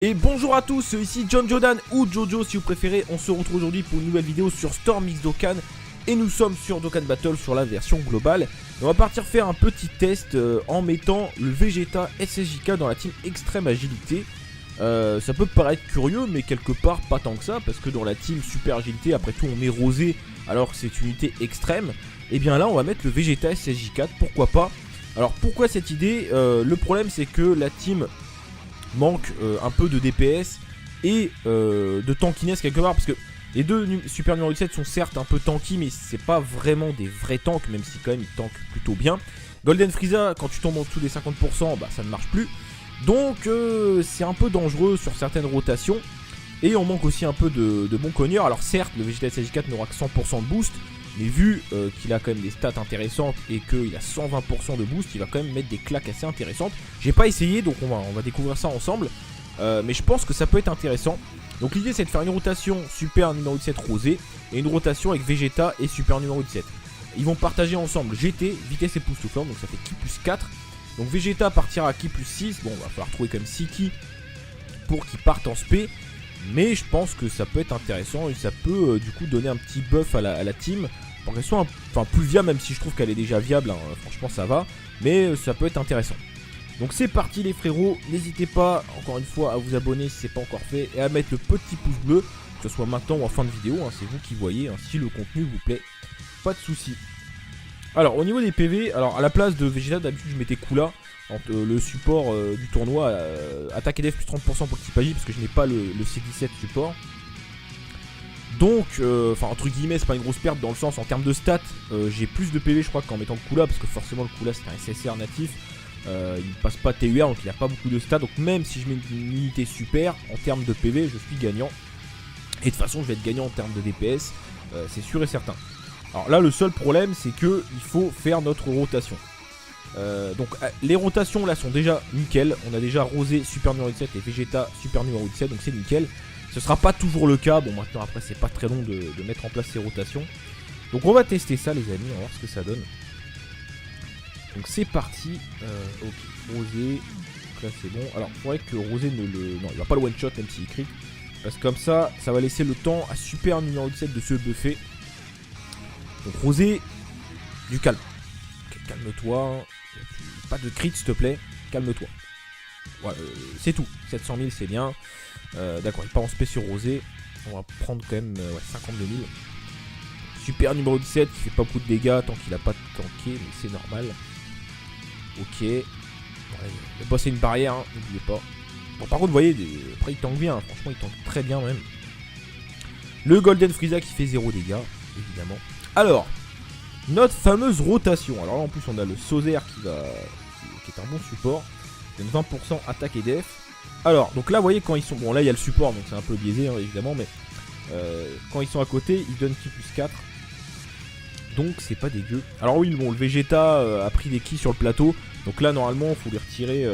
Et bonjour à tous, ici John Jordan ou Jojo si vous préférez. On se retrouve aujourd'hui pour une nouvelle vidéo sur Storm X Dokkan. Et nous sommes sur Dokkan Battle sur la version globale. Et on va partir faire un petit test en mettant le Vegeta SSJK dans la team Extrême Agilité. Ça peut paraître curieux mais quelque part pas tant que ça. Parce que dans la team Super Agilité, après tout on met Rosé alors que c'est une unité extrême. Et bien là on va mettre le Vegeta SSJK, pourquoi pas. Alors pourquoi cette idée? Le problème c'est que la team manque un peu de DPS et de tankiness quelque part, parce que les deux super numéro 17 sont certes un peu tanky, mais c'est pas vraiment des vrais tanks, même si quand même ils tankent plutôt bien. Golden Frieza, quand tu tombes en dessous des 50%, bah ça ne marche plus, donc c'est un peu dangereux sur certaines rotations. Et on manque aussi un peu de bons cogneurs. Alors certes le Vegeta SSJ4 n'aura que 100% de boost, mais vu qu'il a quand même des stats intéressantes et qu'il a 120% de boost, il va quand même mettre des claques assez intéressantes. J'ai pas essayé, donc on va découvrir ça ensemble. Mais je pense que ça peut être intéressant. Donc l'idée c'est de faire une rotation super numéro 17 Rosé et une rotation avec Vegeta et super numéro 17. Ils vont partager ensemble GT, vitesse époustouflante, donc ça fait Ki plus 4. Donc Vegeta partira à Ki plus 6, bon va falloir trouver quand même 6 Ki pour qu'ils partent en SP. Mais je pense que ça peut être intéressant et ça peut du coup donner un petit buff à la team pour qu'elle soit plus viable, même si je trouve qu'elle est déjà viable, hein, franchement ça va. Mais ça peut être intéressant. Donc c'est parti les frérots, n'hésitez pas encore une fois à vous abonner si c'est pas encore fait et à mettre le petit pouce bleu, que ce soit maintenant ou en fin de vidéo, hein, c'est vous qui voyez, hein, si le contenu vous plaît, pas de soucis. Alors au niveau des PV, alors à la place de Vegeta d'habitude je mettais Kula, le support du tournoi, attaque et def plus 30% pour l'équipe Agi, parce que je n'ai pas le C17 support. Donc, entre guillemets, c'est pas une grosse perte dans le sens, en termes de stats, j'ai plus de PV je crois qu'en mettant le Kula, parce que forcément le Kula c'est un SSR natif. Il ne passe pas TUR, donc il n'a pas beaucoup de stats. Donc même si je mets une unité super, en termes de PV, je suis gagnant. Et de toute façon, je vais être gagnant en termes de DPS, c'est sûr et certain. Alors là, le seul problème, c'est que il faut faire notre rotation. Donc les rotations là sont déjà nickel. On a déjà Rosé super numéro 17 et Vegeta super numéro 17, donc c'est nickel. Ce sera pas toujours le cas. Bon, maintenant après, c'est pas très long de mettre en place ces rotations. Donc on va tester ça, les amis, on va voir ce que ça donne. Donc c'est parti. Ok, Rosé. Donc là c'est bon. Alors il faudrait que Rosé ne le... Non, il va pas le one shot même s'il crit. Parce que comme ça va laisser le temps à super numéro 17 de se buffer. Donc Rosé, du calme. Okay, calme-toi. Pas de crit s'il te plaît. Calme-toi. Voilà, c'est tout. 700 000 c'est bien. D'accord, il part en spé sur Rosé. On va prendre quand même 52 000. Super numéro 17 qui fait pas beaucoup de dégâts tant qu'il a pas tanké, mais c'est normal. Ok. Ouais, le boss c'est une barrière, hein, n'oubliez pas. Bon, par contre, vous voyez, après il tank bien, hein, franchement il tank très bien même. Le Golden Frieza qui fait 0 dégâts, évidemment. Alors, notre fameuse rotation. Alors là en plus on a le Sozer qui est un bon support. Il donne 20% attaque et def. Alors, donc là vous voyez quand ils sont... Bon là il y a le support donc c'est un peu biaisé hein, évidemment, mais quand ils sont à côté ils donnent Ki plus 4. Donc c'est pas dégueu. Alors oui bon, le Vegeta a pris des Ki sur le plateau. Donc là normalement il faut lui retirer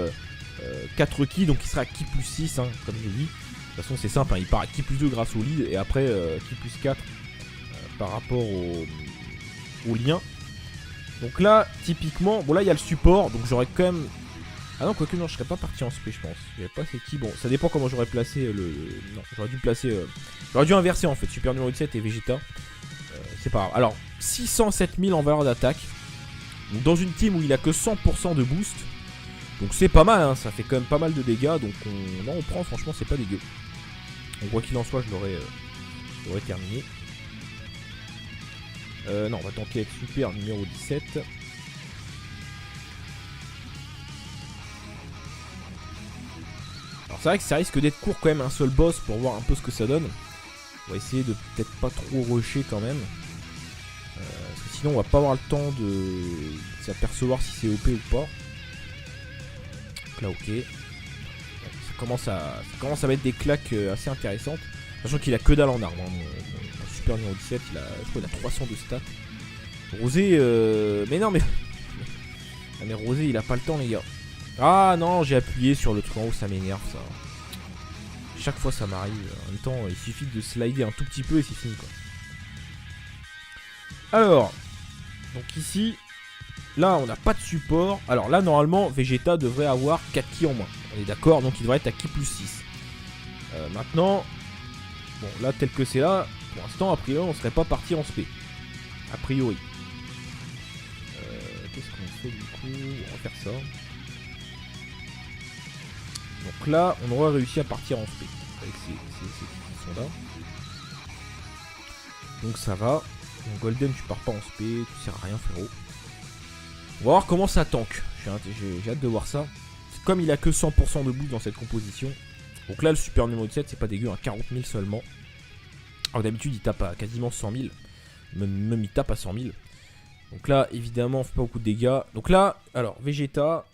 4 Ki. Donc il sera à Ki plus 6 hein, comme j'ai dit. De toute façon c'est simple hein, il part à Ki plus 2 grâce au lead. Et après Ki plus 4 par rapport au lien. Donc là typiquement, bon là il y a le support. Donc j'aurais quand même... Ah non quoique non je serais pas parti en spé je pense. J'avais pas ces Ki. Bon ça dépend comment j'aurais placé le... Non j'aurais dû placer... J'aurais dû inverser en fait Super numéro 17 et Vegeta. C'est pas grave. Alors 607 000 en valeur d'attaque. Donc dans une team où il a que 100% de boost. Donc c'est pas mal hein, ça fait quand même pas mal de dégâts. Donc on prend, franchement c'est pas dégueu. Donc quoi qu'il en soit je l'aurais terminé. Non on va tanker avec super numéro 17. Alors c'est vrai que ça risque d'être court quand même un seul boss pour voir un peu ce que ça donne. On va essayer de peut-être pas trop rusher quand même. Parce que sinon on va pas avoir le temps de s'apercevoir si c'est OP ou pas. Donc là ok. Ça commence à mettre des claques assez intéressantes. Sachant qu'il a que dalle en armes. Hein. Mon super numéro 17, je crois qu'il a 300 de stats. Rosé, mais non mais... Ah, mais Rosé il a pas le temps les gars. Ah non j'ai appuyé sur le truc en haut, ça m'énerve ça. Chaque fois ça m'arrive. En même temps il suffit de slider un tout petit peu et c'est fini quoi. Alors, donc ici, là on n'a pas de support. Alors là normalement Vegeta devrait avoir 4 Ki en moins. On est d'accord, donc il devrait être à Ki plus 6. Maintenant, bon là tel que c'est là, pour l'instant a priori on serait pas parti en spé. A priori. Qu'est-ce qu'on fait du coup? On va faire ça. Donc là on aurait réussi à partir en spé. Avec ces sont là. Donc ça va. Donc Golden tu pars pas en spé, tu sers à rien frérot. On va voir comment ça tank. J'ai hâte de voir ça. Comme il a que 100% de boost dans cette composition. Donc là le super numéro 17 c'est pas dégueu, hein, 40 000 seulement. Alors d'habitude il tape à quasiment 100 000. Même il tape à 100 000. Donc là évidemment on fait pas beaucoup de dégâts. Donc là, alors Vegeta.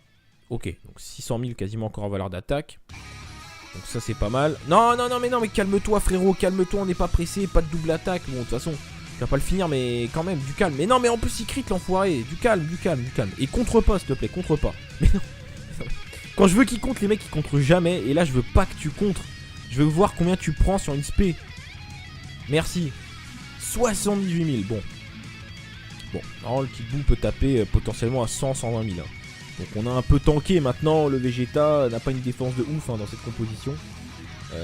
Ok, donc 600 000 quasiment encore en valeur d'attaque. Donc ça c'est pas mal. Non mais calme-toi frérot, calme-toi, on n'est pas pressé, pas de double attaque. Bon de toute façon, tu vas pas le finir mais quand même, du calme. Mais non mais en plus il crit l'enfoiré, du calme. Et contre pas s'il te plaît, contre pas. Mais non. Quand je veux qu'il contre, les mecs ils contrent jamais. Et là je veux pas que tu contres. Je veux voir combien tu prends sur une spé. Merci. 78 000, bon. Bon, alors le Kid peut taper potentiellement à 100, 120 000. Hein. Donc on a un peu tanké maintenant, le Vegeta n'a pas une défense de ouf hein, dans cette composition.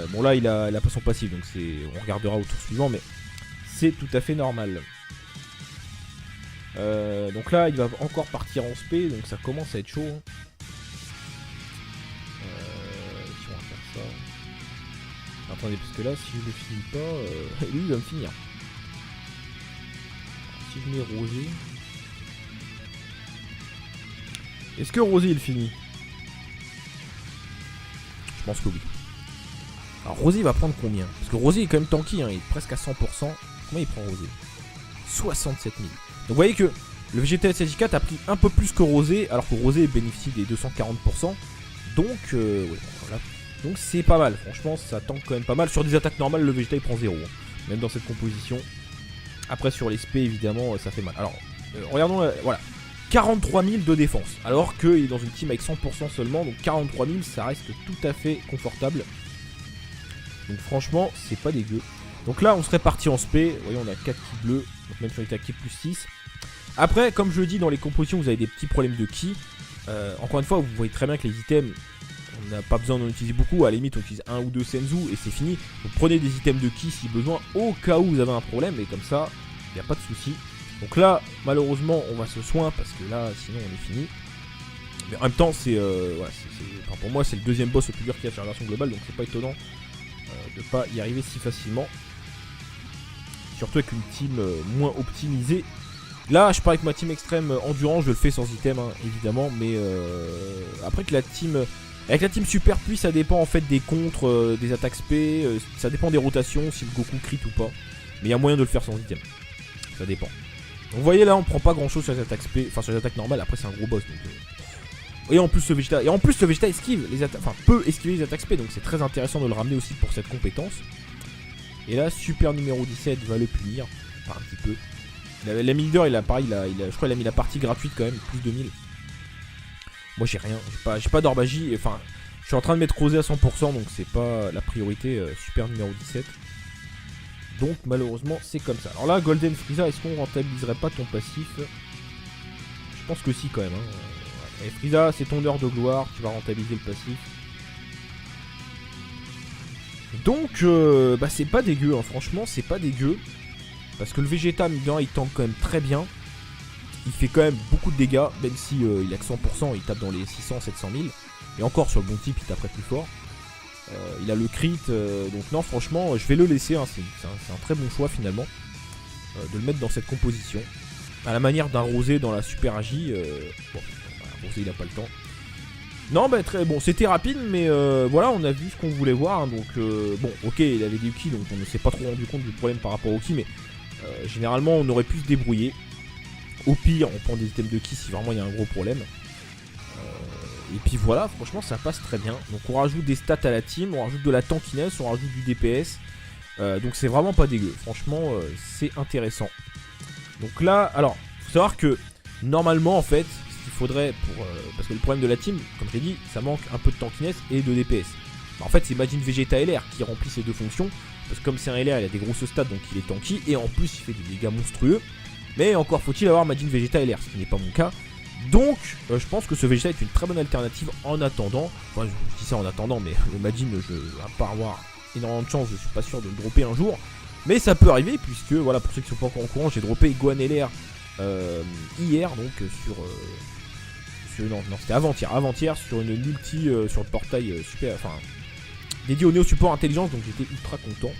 Bon là il a pas son passif, donc on regardera au tour suivant, mais c'est tout à fait normal. Donc là il va encore partir en spé, donc ça commence à être chaud. Hein. Si on va faire ça. Attendez, parce que là si je le finis pas, lui il va me finir. Si je mets Rosé... Est-ce que Rosé il finit? Je pense que oui. Alors Rosé il va prendre combien? Parce que Rosé est quand même tanky, hein, il est presque à 100%. Combien il prend Rosé? 67 000. Donc vous voyez que le Vegeta SSJ4 a pris un peu plus que Rosé, alors que Rosé bénéficie des 240%. Donc ouais, voilà. Donc c'est pas mal, franchement ça tank quand même pas mal. Sur des attaques normales le Vegeta il prend 0, hein, même dans cette composition. Après sur les spé évidemment ça fait mal. Alors regardons, voilà. 43 000 de défense, alors qu'il est dans une team avec 100% seulement, donc 43 000 ça reste tout à fait confortable. Donc franchement c'est pas dégueu. Donc là on serait parti en spé, vous voyez on a 4 ki bleus, donc même sur les tactiques plus 6. Après comme je le dis dans les compositions vous avez des petits problèmes de ki. Encore une fois vous voyez très bien que les items, on n'a pas besoin d'en utiliser beaucoup, à la limite on utilise 1 ou 2 Senzu et c'est fini. Vous prenez des items de ki si besoin au cas où vous avez un problème, et comme ça il n'y a pas de souci. Donc là, malheureusement, on va se soin parce que là, sinon, on est fini. Mais en même temps, enfin, pour moi, c'est le deuxième boss le plus dur qu'il y a sur la version globale, donc c'est pas étonnant de pas y arriver si facilement. Surtout avec une team moins optimisée. Là, je pars avec ma team extrême endurance, je le fais sans item, hein, évidemment, mais après que la team... Avec la team super puis ça dépend en fait des contres, des attaques spé, ça dépend des rotations, si le Goku crit ou pas. Mais il y a moyen de le faire sans item. Ça dépend. Donc vous voyez là on prend pas grand chose sur les attaques spé, enfin sur les attaques normales, après c'est un gros boss donc et en plus le Vegeta esquive les attaques, enfin peut esquiver les attaques spé, donc c'est très intéressant de le ramener aussi pour cette compétence. Et là super numéro 17 va le punir, enfin un petit peu. La leader il a pareil, je crois qu'il a mis la partie gratuite quand même, plus de 1000. Moi j'ai rien, j'ai pas d'orbagie, enfin je suis en train de mettre Rosé à 100% donc c'est pas la priorité, super numéro 17. Donc malheureusement c'est comme ça. Alors là Golden Frieza, est-ce qu'on rentabiliserait pas ton passif? Je pense que si quand même hein. Et Frieza c'est ton heure de gloire, tu vas rentabiliser le passif. Donc bah c'est pas dégueu hein. Franchement c'est pas dégueu. Parce que le Vegeta dedans il tank quand même très bien. Il fait quand même beaucoup de dégâts. Même si il a que 100%, il tape dans les 600, 700 000. Et encore sur le bon type il taperait plus fort. Il a le crit, donc non franchement je vais le laisser, hein, c'est un très bon choix finalement de le mettre dans cette composition. À la manière d'un Rosé dans la Super Agi, bon, Rosé il a pas le temps. Non bah très bon, c'était rapide mais voilà on a vu ce qu'on voulait voir, hein, donc bon ok il avait des ki donc on ne s'est pas trop rendu compte du problème par rapport au ki, mais généralement on aurait pu se débrouiller. Au pire on prend des items de ki si vraiment il y a un gros problème. Et puis voilà, franchement ça passe très bien. Donc on rajoute des stats à la team, on rajoute de la tankiness, on rajoute du DPS. Donc c'est vraiment pas dégueu, franchement c'est intéressant. Donc là, alors, faut savoir que normalement en fait, ce qu'il faudrait pour... parce que le problème de la team, comme je l'ai dit, ça manque un peu de tankiness et de DPS. Bah, en fait c'est Majin Vegeta LR qui remplit ces deux fonctions. Parce que comme c'est un LR, il a des grosses stats donc il est tanky. Et en plus il fait des dégâts monstrueux. Mais encore faut-il avoir Majin Vegeta LR, ce qui n'est pas mon cas. Donc je pense que ce Vegeta est une très bonne alternative en attendant. Enfin je dis ça en attendant, mais le Majin, à part avoir énormément de chance, je suis pas sûr de le dropper un jour. Mais ça peut arriver puisque, voilà, pour ceux qui sont pas encore au courant, j'ai droppé Guaneler hier, donc non, c'était avant-hier sur une multi, sur le portail super, enfin, dédié au Néo Support Intelligence, donc j'étais ultra content.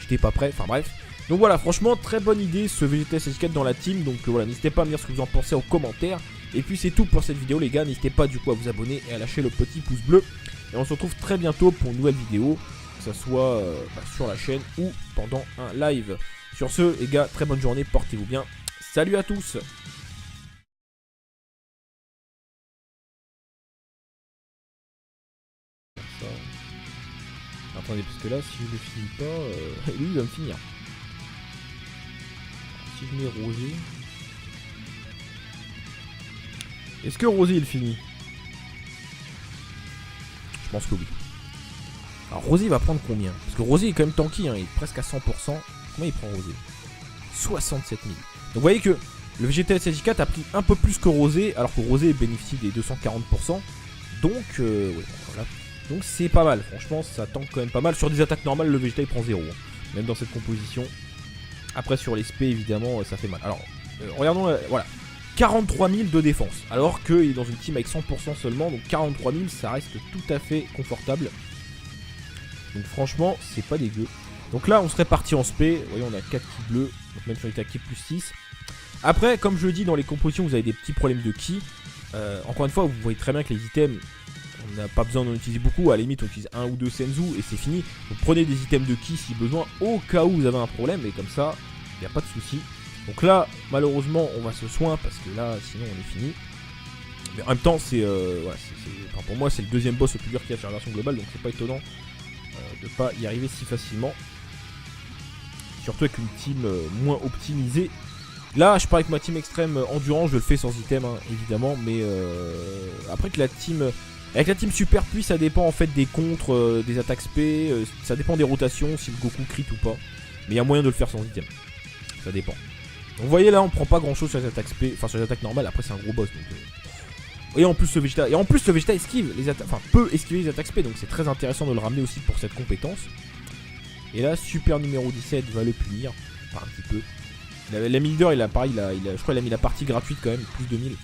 J'étais pas prêt, enfin bref. Donc voilà, franchement, très bonne idée ce VGT SH4 dans la team, donc voilà, n'hésitez pas à me dire ce que vous en pensez en commentaire. Et puis c'est tout pour cette vidéo les gars, n'hésitez pas du coup à vous abonner et à lâcher le petit pouce bleu. Et on se retrouve très bientôt pour une nouvelle vidéo, que ce soit sur la chaîne ou pendant un live. Sur ce les gars, très bonne journée, portez-vous bien, salut à tous. Attendez, parce que là, si je le finis pas, lui il va me finir. Si je mets Rosé... Est-ce que Rosé il finit? Je pense que oui. Alors Rosé il va prendre combien? Parce que Rosé est quand même tanky, hein, il est presque à 100%. Combien il prend Rosé? 67 000. Donc vous voyez que le VGT SJ4 a pris un peu plus que Rosé, alors que Rosé bénéficie des 240%. Donc, ouais, voilà. Donc c'est pas mal, franchement ça tank quand même pas mal. Sur des attaques normales, le VGT il prend 0, hein, même dans cette composition. Après sur les SP évidemment ça fait mal. Alors regardons, voilà, 43 000 de défense, alors qu'il est dans une team avec 100% seulement. Donc 43 000 ça reste tout à fait confortable. Donc franchement c'est pas dégueu. Donc là on serait parti en SP, vous voyez on a 4 ki bleus, donc même si on était à ki plus 6. Après comme je le dis dans les compositions vous avez des petits problèmes de ki. Encore une fois vous voyez très bien que les items, on n'a pas besoin d'en utiliser beaucoup, à la limite on utilise un ou deux Senzu et c'est fini. Vous prenez des items de ki si besoin au cas où vous avez un problème et comme ça il n'y a pas de souci. Donc là malheureusement on va se soin parce que là sinon on est fini. Mais en même temps c'est voilà, enfin, pour moi c'est le deuxième boss le plus dur qu'il y a sur la version globale, donc c'est pas étonnant de pas y arriver si facilement. Surtout avec une team moins optimisée. Là je pars avec ma team extrême endurance, je le fais sans item hein, évidemment, mais après que la team... Avec la team super puis ça dépend en fait des contres, des attaques SP, ça dépend des rotations, si le Goku crit ou pas. Mais il y a moyen de le faire sans item. Ça dépend. Donc vous voyez là on prend pas grand chose sur les attaques SP, enfin sur les attaques normales, après c'est un gros boss donc... Et en plus le Vegeta esquive les attaques, enfin peut esquiver les attaques SP, donc c'est très intéressant de le ramener aussi pour cette compétence. Et là super numéro 17 va le punir, enfin un petit peu. L'ami leader il a pareil, je crois qu'il a mis la partie gratuite quand même, plus de 1000.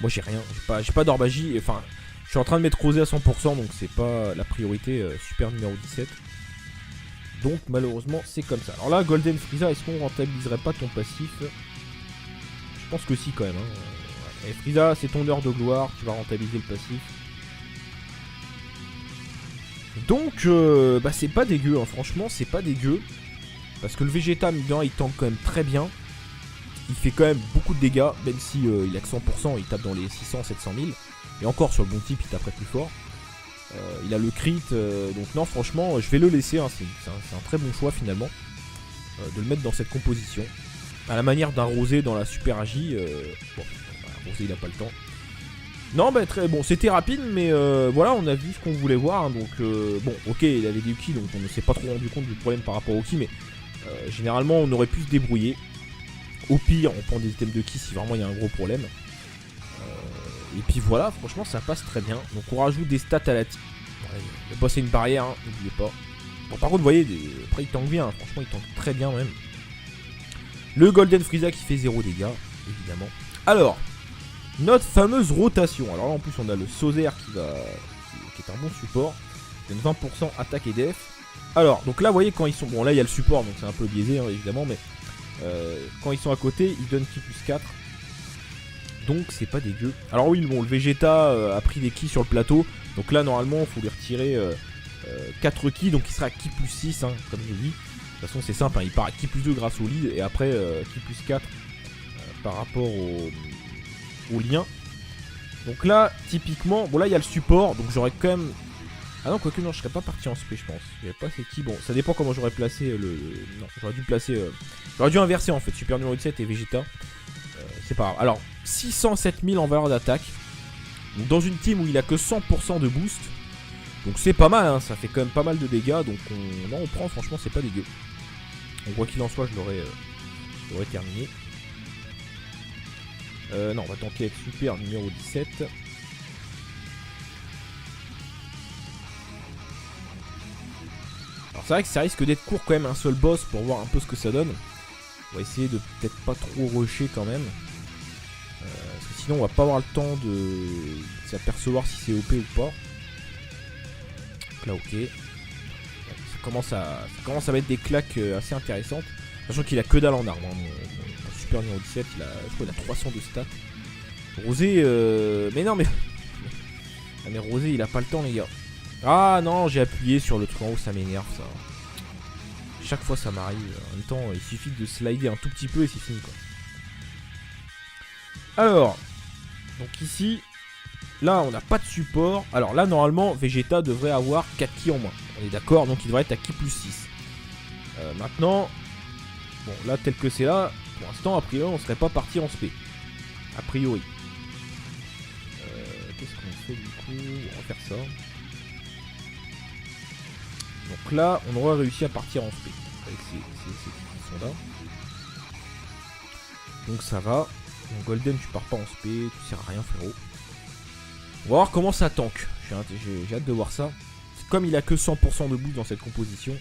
Moi j'ai rien, j'ai pas d'orbagie, enfin je suis en train de mettre Rosé à 100% donc c'est pas la priorité, super numéro 17. Donc malheureusement c'est comme ça. Alors là Golden Frieza, est-ce qu'on rentabiliserait pas ton passif? Je pense que si quand même hein. Et Frieza c'est ton heure de gloire, tu vas rentabiliser le passif. Donc bah c'est pas dégueu hein. Franchement c'est pas dégueu. Parce que le Vegeta il tank quand même très bien. Il fait quand même beaucoup de dégâts, même si il a que 100%, il tape dans les 600, 700 000. Et encore sur le bon type, il taperait plus fort. Il a le crit, donc non franchement, je vais le laisser, hein, c'est un très bon choix finalement. De le mettre dans cette composition. À la manière d'un Rosé dans la Super Agi. Bon, Rosé il a pas le temps. Non, bah très bon, c'était rapide, mais voilà, on a vu ce qu'on voulait voir. Hein, donc bon, ok, il avait des ki, donc on ne s'est pas trop rendu compte du problème par rapport au ki, mais généralement on aurait pu se débrouiller. Au pire, on prend des items de ki si vraiment il y a un gros problème. Et puis voilà, franchement, ça passe très bien. Donc on rajoute des stats à la team. Ouais, le boss a une barrière, hein, n'oubliez pas. Bon, par contre, vous voyez, après il tank bien. Hein, franchement, il tank très bien même. Le Golden Frieza qui fait 0 dégâts, évidemment. Alors, notre fameuse rotation. Alors là, en plus, on a le Sauzer qui est un bon support. Il donne 20% attaque et def. Alors, donc là, vous voyez, quand ils sont... Bon, là, il y a le support, donc c'est un peu biaisé, hein, évidemment, mais... quand ils sont à côté, ils donnent ki plus 4. Donc c'est pas dégueu. Alors oui, bon, le Vegeta a pris des ki sur le plateau. Donc là, normalement, il faut lui retirer 4 ki. Donc il sera à ki plus 6, hein, comme je dis. De toute façon, c'est simple. Hein, il part à ki plus 2 grâce au lead. Et après, ki plus 4 par rapport au lien. Donc là, typiquement, bon là, il y a le support. Donc j'aurais quand même... Ah non, quoique non, je serais pas parti en SP, je pense. J'avais pas ces ki. Bon, ça dépend comment j'aurais placé le... Non, j'aurais dû placer... J'aurais dû inverser en fait, super numéro 17 et Vegeta. C'est pas grave. Alors, 607 000 en valeur d'attaque. Donc dans une team où il a que 100% de boost. Donc c'est pas mal, hein, ça fait quand même pas mal de dégâts. Donc on prend, franchement, c'est pas dégueu. Donc quoi qu'il en soit, je l'aurais terminé. Non, on va tanker avec super numéro 17. Alors c'est vrai que ça risque d'être court quand même, un seul boss pour voir un peu ce que ça donne. On va essayer de peut-être pas trop rusher quand même. Parce que sinon on va pas avoir le temps de s'apercevoir si c'est OP ou pas. Donc là ok. Ça commence à mettre des claques assez intéressantes. Sachant qu'il a que dalle en armes. Hein. Mon super numéro 17, je crois qu'il a 300 de stats. Rosé, mais non mais... Ah mais Rosé il a pas le temps les gars. Ah non, j'ai appuyé sur le truc en haut, ça m'énerve ça. Chaque fois ça m'arrive. En même temps, il suffit de slider un tout petit peu et c'est fini quoi. Alors, donc ici, là on n'a pas de support. Alors là normalement, Vegeta devrait avoir 4 ki en moins. On est d'accord, donc il devrait être à ki plus 6. Maintenant, bon là tel que c'est là, pour l'instant a priori on serait pas parti en spé. A priori. Qu'est-ce qu'on fait du coup? On va faire ça. Donc là, on aurait réussi à partir en spé avec ces qui sont là. Donc ça va. Donc Golden, tu pars pas en spé, tu sers à rien frérot. On va voir comment ça tank. J'ai hâte de voir ça. Comme il a que 100% de boost dans cette composition.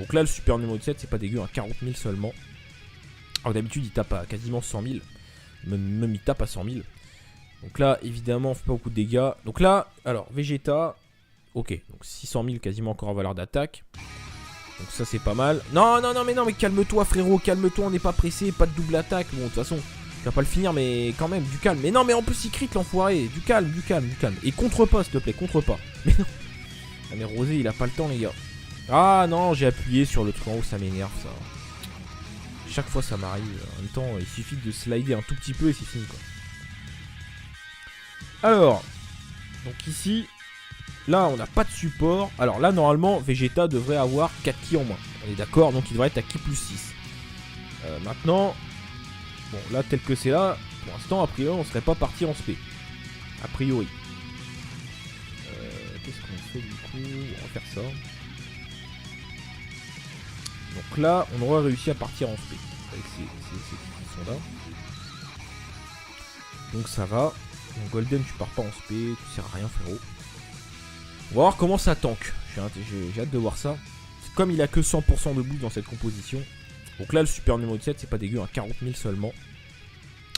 Donc là, le super numéro 17, c'est pas dégueu, hein, 40 000 seulement. Alors d'habitude, il tape à quasiment 100 000. Même il tape à 100 000. Donc là, évidemment, on fait pas beaucoup de dégâts. Donc là, alors, Vegeta. Ok, donc 600 000 quasiment encore en valeur d'attaque. Donc ça, c'est pas mal. Non, mais calme-toi, frérot, calme-toi, on n'est pas pressé, pas de double attaque. Bon, de toute façon, je vais pas le finir, mais quand même, du calme. Mais non, mais en plus, il crit l'enfoiré. Du calme. Et contre pas, s'il te plaît, contre pas. Mais non. Ah, mais Rosé, il a pas le temps, les gars. Ah non, j'ai appuyé sur le truc en haut, ça m'énerve, ça. Chaque fois, ça m'arrive. En même temps, il suffit de slider un tout petit peu et c'est fini, quoi. Alors, donc ici, là on n'a pas de support. Alors là normalement Vegeta devrait avoir 4 ki en moins. On est d'accord, donc il devrait être à ki plus 6. Maintenant, bon là tel que c'est là, pour l'instant a priori on serait pas parti en spé. A priori. Qu'est-ce qu'on fait du coup? On va faire ça. Donc là on aurait réussi à partir en spé avec ces qui sont là. Donc ça va. Donc Golden, tu pars pas en spé, tu sers à rien frérot. On va voir comment ça tank. J'ai hâte de voir ça. Comme il a que 100% de boost dans cette composition. Donc là le super numéro 17, c'est pas dégueu, hein, 40 000 seulement.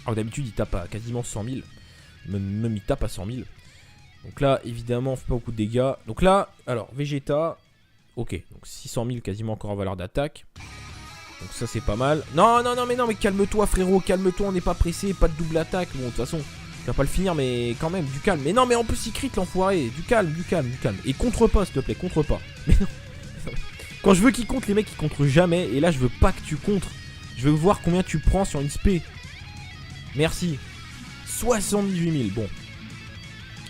Alors d'habitude il tape à quasiment 100 000. Même il tape à 100 000. Donc là évidemment on fait pas beaucoup de dégâts. Donc là, alors Vegeta. Ok, donc 600 000 quasiment encore en valeur d'attaque. Donc ça c'est pas mal. Non, mais calme-toi frérot, calme-toi, on n'est pas pressé, pas de double attaque. Bon, de toute façon, je vais pas le finir, mais quand même, du calme. Mais non, mais en plus, il crit l'enfoiré. Du calme. Et contre pas, s'il te plaît, contre pas. Mais non. Quand je veux qu'il contre, les mecs, ils contrent jamais. Et là, je veux pas que tu contres. Je veux voir combien tu prends sur une spé. Merci. 78 000,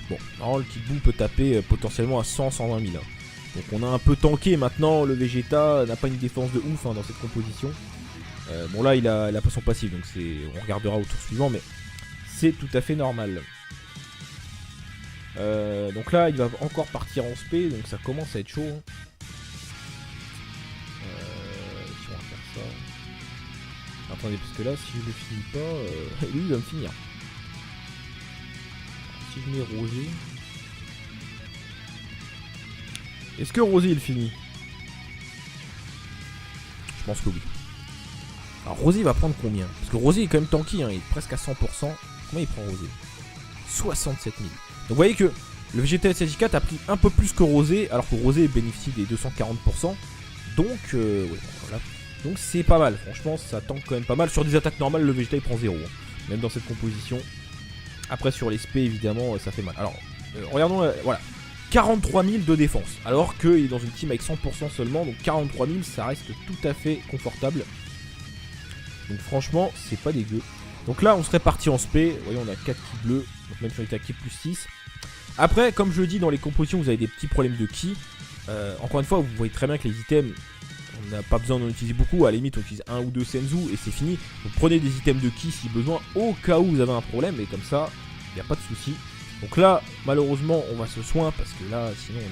bon. Alors, le Kid Buu peut taper potentiellement à 100, 120 000. Hein. Donc on a un peu tanké maintenant. Le Vegeta n'a pas une défense de ouf hein, dans cette composition. Bon là il a pas son passif, donc on regardera au tour suivant, mais c'est tout à fait normal. Donc là il va encore partir en spé, donc ça commence à être chaud. Hein. Si on va faire ça. Attendez, parce que là si je le finis pas, lui il va me finir. Alors, si je mets Rosé. Est-ce que Rosé il finit? Je pense que oui. Alors Rosé va prendre combien? Parce que Rosé est quand même tanky, hein, il est presque à 100%. Combien il prend Rosé? 67 000. Donc vous voyez que le Vegeta SSJ4 a pris un peu plus que Rosé, alors que Rosé bénéficie des 240%. Donc, ouais, voilà. Donc c'est pas mal, franchement ça tank quand même pas mal. Sur des attaques normales, le Vegeta il prend 0, hein, même dans cette composition. Après sur les spé évidemment ça fait mal. Alors, regardons, voilà. 43 000 de défense, alors qu'il est dans une team avec 100% seulement, donc 43 000 ça reste tout à fait confortable. Donc franchement c'est pas dégueu. Donc là on serait parti en spé, vous voyez on a 4 ki bleus, donc même si on était à ki plus 6. Après comme je le dis dans les compositions vous avez des petits problèmes de ki. Encore une fois vous voyez très bien que les items on n'a pas besoin d'en utiliser beaucoup, à la limite on utilise 1 ou 2 Senzu et c'est fini. Donc prenez des items de ki si besoin au cas où vous avez un problème, et comme ça il n'y a pas de souci. Donc là, malheureusement, on va se soin parce que là, sinon...